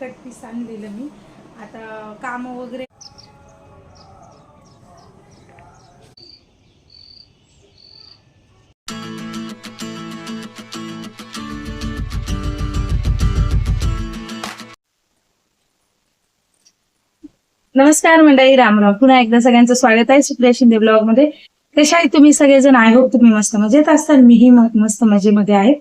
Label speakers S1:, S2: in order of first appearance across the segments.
S1: Cut piece आणलेलं मी आता काम वगैरे नमस्कार मंडळी, रामराव. पुन्हा एकदा सगळ्यांचं स्वागत आहे सुप्रिया शिंदे ब्लॉग मध्ये. कशा आहे तुम्ही सगळेजण? आय होप तुम्ही मस्त मजेत असताल. मीही मस्त मजेमध्ये आहे.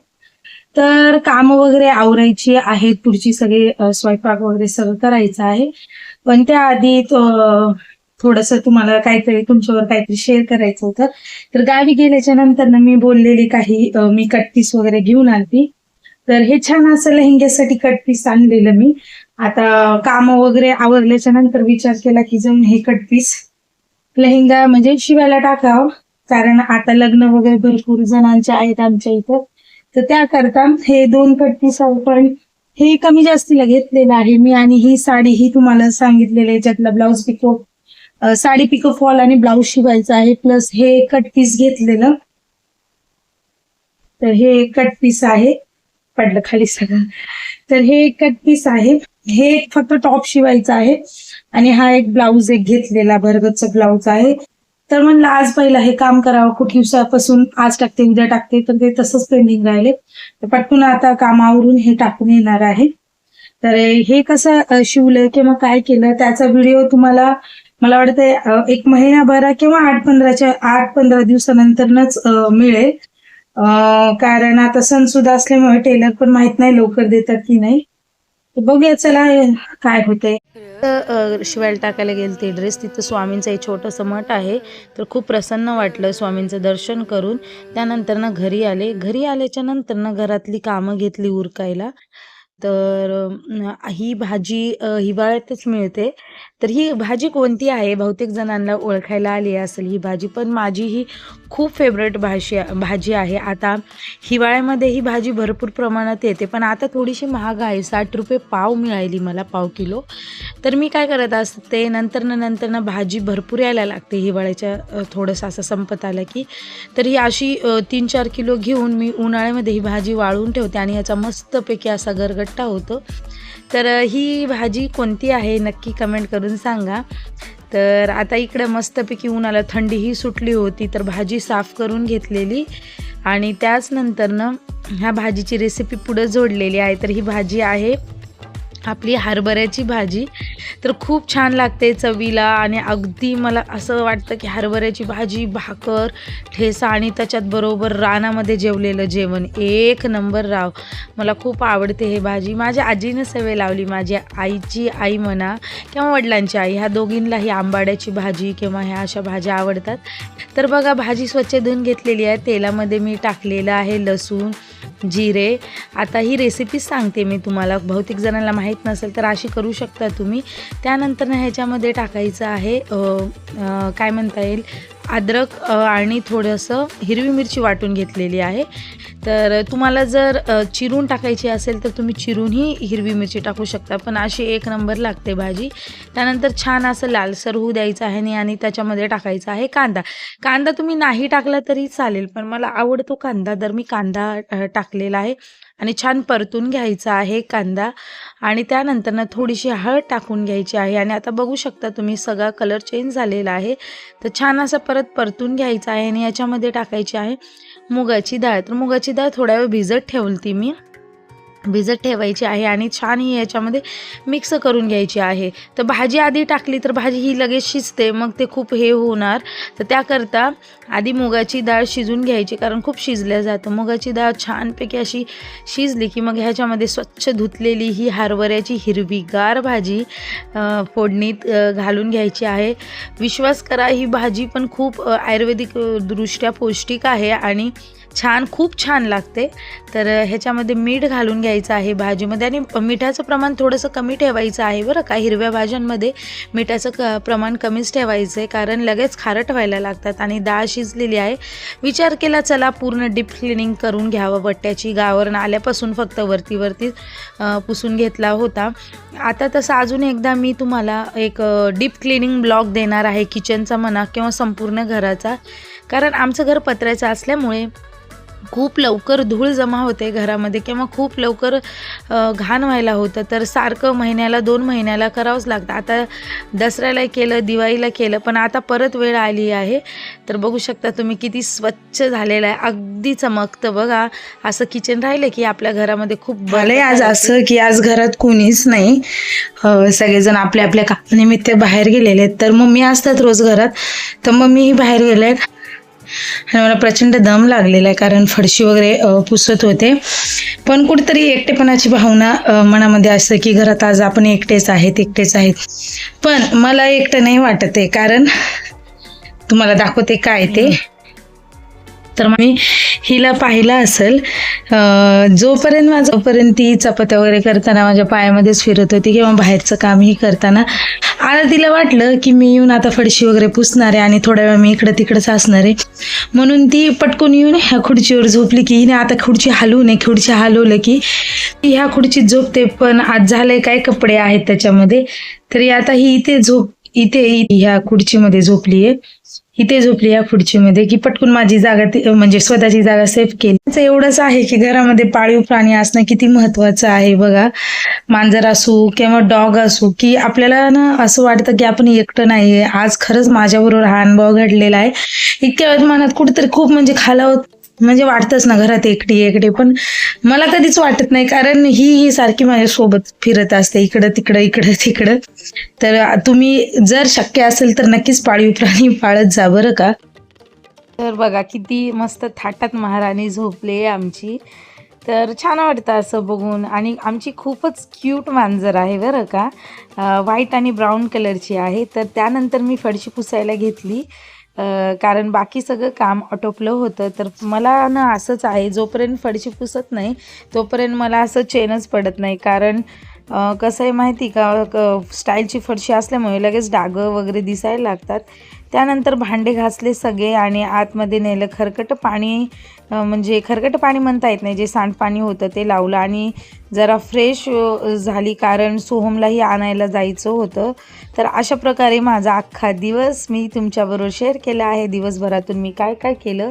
S1: तर काम वगैरे आवरायची आहेत, पुढची सगळे स्वयंपाक वगैरे सगळं करायचं आहे. पण त्याआधी थोडस तुम्हाला काहीतरी तुमच्यावर काहीतरी शेअर करायचं होतं. तर गावी गेल्याच्या नंतर ना मी बोललेली काही मी कट पीस वगैरे घेऊन आलती. तर हे छान असं लेहंग्यासाठी कट पीस आणलेलं मी. आता काम वगैरे आवरल्याच्या नंतर विचार केला की जाऊन हे कट पीस लेहंगा म्हणजे शिवायला टाकावं, कारण आता लग्न वगैरे भरपूर जणांचे आहेत आमच्या इथं. तर त्याकरता हे 2 कट पीस आपण हे कमी जास्तीला घेतलेलं आहे मी. आणि ही साडी ही तुम्हाला सांगितलेलं याच्यातला blouse picot sari picot fall आणि ब्लाऊज शिवायचा आहे, प्लस हे कट पीस घेतलेलं. तर हे कट पीस आहे, पडलं खाली सगळं. तर हे कट पीस आहे, हे फक्त टॉप शिवायचं आहे आणि हा एक ब्लाऊज एक घेतलेला भरगतचा ब्लाऊज आहे. तर म्हणलं आज पहिला हे काम करावं, खूप दिवसापासून आज टाकते उद्या टाकते, तर ते तसंच पेंडिंग राहिले. तर पटकन आता काम आवरून हे टाकून येणार आहे. तर हे कसं शिवलं किंवा काय केलं त्याचा व्हिडिओ तुम्हाला मला वाटतं 1 महिनाभर किंवा 8-15 दिवसानंतरच मिळेल. कारण आता सण सुद्धा असल्यामुळे टेलर पण माहित नाही लवकर देतात की नाही. बघूया चला काय होतंय. शिवायला टाकायला गेले ते ड्रेस, तिथं स्वामींचं एक छोटंसं मठ आहे. तर खूप प्रसन्न वाटलं स्वामींचं दर्शन करून. त्यानंतर ना घरी आल्याच्या नंतर ना घरातली कामं घेतली उरकायला. तर ही भाजी हिवाळ्यातच मिळते. तर ही भाजी कोणती आहे बहुतेक जणांना ओळखायला आली असेल ही भाजी, पण माझी ही खूप फेवरेट भाजी आहे. आता हिवाळ्यामध्ये ही भाजी भरपूर प्रमाणात येते, पण आता थोडीशी महाग आहे. 60 रुपये पाव मिळाली मला, पाव किलो. तर मी काय करत असते, नंतर भाजी भरपूर यायला लागते हिवाळ्याच्या थोडंसं असं संपत आलं की. तर ही अशी 3-4 किलो घेऊन मी उन्हाळ्यामध्ये ही भाजी वाळवून ठेवते आणि याचा मस्तपैकी असा गरगट्टा होतो. तर ही भाजी कोणती आहे नक्की कमेंट करून सांगा. तर आता इकडं मस्तपैकी उन्हाला थंडीही सुटली होती, तर भाजी साफ करून घेतलेली आणि त्याच नंतरनं ह्या भाजीची रेसिपी पुढं जोडलेली आहे. तर ही भाजी आहे आपली हरभऱ्याची भाजी. तर खूप छान लागते चवीला आणि अगदी मला असं वाटतं की हरभऱ्याची भाजी, भाकर, ठेचा आणि त्याच्यात बरोबर रानामध्ये जेवलेलं जेवण एक नंबर राव. मला खूप आवडते हे भाजी. माझ्या आजीने सवय लावली, माझ्या आईची आई म्हणा किंवा वडिलांची आई, ह्या दोघींनाही आंबाड्याची भाजी किंवा ह्या अशा भाज्या आवडतात. तर बघा भाजी स्वच्छ धुवून घेतलेली आहे. तेलामध्ये मी टाकलेलं आहे लसूण, जिरे. आता ही रेसिपी सांगते मी तुम्हाला, बहुतेक जणांना माहीत नसेल तर अशी करू शकता तुम्ही. त्यानंतर ह्याच्यामध्ये टाकायचं आहे काय म्हणता येईल अद्रक आणि थोडंसं हिरवी मिरची वाटून घेतलेली आहे. तर तुम्हाला जर चिरून टाकायची असेल तर तुम्ही चिरूनही हिरवी मिरची टाकू शकता, पण अशी एक नंबर लागते भाजी. त्यानंतर छान असं लालसर होऊ द्यायचं आहे आणि त्याच्यामध्ये टाकायचा आहे कांदा तुम्ही नाही टाकला तरी चालेल, पण मला आवडतो कांदा, तर मी कांदा टाकलेला आहे आणि छान परतून घ्यायचा आहे कांदा. आणि त्यानंतर ना थोडीशी हळद टाकून घ्यायची आहे आणि आता बघू शकता तुम्ही सगळा कलर चेंज झालेला आहे. तर छान असं परत परतून घ्यायचं आहे आणि याच्यामध्ये टाकायची आहे मुगाची डाळ. तर मुगाची डाळ थोड्या वेळ भिजत ठेवायची आहे आणि छान ही याच्यामध्ये मिक्स करून घ्यायची आहे. तर भाजी आधी टाकली तर भाजी ही लगेच शिजते, मग ते खूप हे होणार. तर त्याकरता आधी मुगाची डाळ शिजून घ्यायची, कारण खूप शिजल्या जातं. मुगाची डाळ छानपैकी अशी शिजली की मग ह्याच्यामध्ये स्वच्छ धुतलेली ही हरभऱ्याची हिरवीगार भाजी फोडणीत घालून घ्यायची आहे. विश्वास करा ही भाजी पण खूप आयुर्वेदिक दृष्ट्या पौष्टिक आहे आणि खूप छान लागते. तर ह्याच्यामध्ये मीठ घालून घ्यायचं आहे भाजीमध्ये आणि मिठाचं प्रमाण थोडंसं कमी ठेवायचं आहे बरं का. हिरव्या भाज्यांमध्ये मिठाचं प्रमाण कमीच ठेवायचं आहे, कारण लगेच खारट व्हायला लागतात. आणि डाळ शिजलेली आहे. विचार केला चला पूर्ण डीप क्लिनिंग करून घ्यावं बट्ट्याची. गावावरून आल्यापासून फक्त वरती पुसून घेतला होता. आता तसं अजून एकदा मी तुम्हाला एक डीप क्लिनिंग ब्लॉग देणार आहे, किचनचा म्हणा किंवा संपूर्ण घराचा. कारण आमचं घर पत्र्याचं असल्यामुळे खूप लवकर धूळ जमा होते घरामध्ये किंवा खूप लवकर घाण व्हायला होतं, तर सारखं महिन्याला 2 महिन्याला करावंच लागतं. आता दसऱ्याला केलं, दिवाळीला केलं, पण आता परत वेळ आली आहे. तर बघू शकता तुम्ही किती स्वच्छ झालेलं आहे, अगदी चमकतं बघा. असं किचन राहिलं की आपल्या घरामध्ये खूप बरं. आज असं की आज घरात कोणीच नाही, सगळेजण आपल्या आपल्या कामानिमित्त बाहेर गेलेले आहेत. तर मम्मी असतात रोज घरात, तर मम्मीही बाहेर गेले आहेत आणि मला प्रचंड दम लागलेला आहे कारण फरशी वगैरे पुसत होते. पण कुठेतरी एकटेपणाची भावना मनामध्ये असते की घरात आज आपण एकटेच आहेत. पण मला एकटं नाही वाटत आहे, कारण तुम्हाला दाखवते काय ते. तर मी हिला पाहिलं असेल, जोपर्यंत ती चपात्या वगैरे करताना माझ्या पायामध्येच फिरत होती किंवा बाहेरचं कामही करताना, आता तिला वाटलं की मी येऊन आता फरशी वगैरे पुसणार आहे आणि थोड्या वेळ मी इकडं तिकडंच असणार आहे, म्हणून ती पटकून येऊन ह्या खुर्चीवर झोपली की हिने आता खुर्ची हलवलं की ह्या खुर्चीत झोपते. पण आज झालंय काय, कपडे आहेत त्याच्यामध्ये, तरी आता ही इथे ह्या खुर्चीमध्ये झोपली या खुर्चीमध्ये, की पटकून माझी जागा म्हणजे स्वतःची जागा सेफ केली. एवढंच आहे की घरामध्ये पाळीव प्राणी असणं किती महत्वाचं आहे बघा. मांजर असू किंवा डॉग असू, की आपल्याला ना असं वाटतं की आपण एकटं नाहीये. आज खरंच माझ्याबरोबर हा अनुभव घडलेला आहे. इतक्या मनात कुठेतरी खूप म्हणजे खालावत म्हणजे वाटतंच ना घरात एकटी, पण मला कधीच वाटत नाही, कारण ही सारखी माझ्यासोबत फिरत असते इकडं तिकडं. तर तुम्ही जर शक्य असेल तर नक्कीच पाळीव प्राणी पाळत जा बरं का. तर बघा किती मस्त थाटात महाराणी झोपली आमची. तर छान वाटतं असं बघून. आणि आमची खूपच क्यूट मांजर आहे बरं का, व्हाईट आणि ब्राऊन कलरची आहे. तर त्यानंतर मी फरशी पुसायला घेतली, कारण बाकी सगळं काम आटोपलं होतं. तर मला ना असंच आहे, जोपर्यंत फरशी पुसत नाही तोपर्यंत मला असं चैनच पडत नाही. कारण कसं आहे माहिती का, स्टाईलची फरशी असल्यामुळे लगेच डागं वगैरे दिसायला लागतात. त्यानंतर भांडे घासले सगळे आणि आतमध्ये नेलं. खरकटं पाणी म्हणता येत नाही, जे सांडपाणी होतं ते लावलं आणि जरा फ्रेश झाली, कारण सोहमलाही आणायला जायचं होतं. तर अशा प्रकारे माझा अख्खा दिवस मी तुमच्याबरोबर शेअर केला आहे. दिवसभरातून मी काय काय केलं.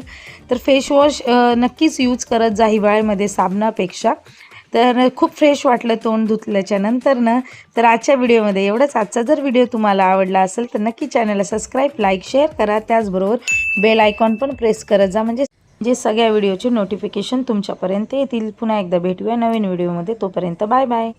S1: तर फेसवॉश नक्कीच यूज करत जा हिवाळ्यामध्ये साबणापेक्षा. तर खूप फ्रेश वाटलं तोंड धुतल्याच्या नंतर ना. तर आजच्या व्हिडिओमध्ये एवढंच. आजचा जर व्हिडिओ तुम्हाला आवडला असेल तर नक्की चॅनलला सबस्क्राईब, लाईक, शेअर करा. त्याचबरोबर बेल आयकॉन पण प्रेस करत जा, म्हणजे सगळ्या व्हिडिओचे नोटिफिकेशन तुमच्यापर्यंत येतील. पुन्हा एकदा भेटूया नवीन व्हिडिओमध्ये. तोपर्यंत बाय बाय.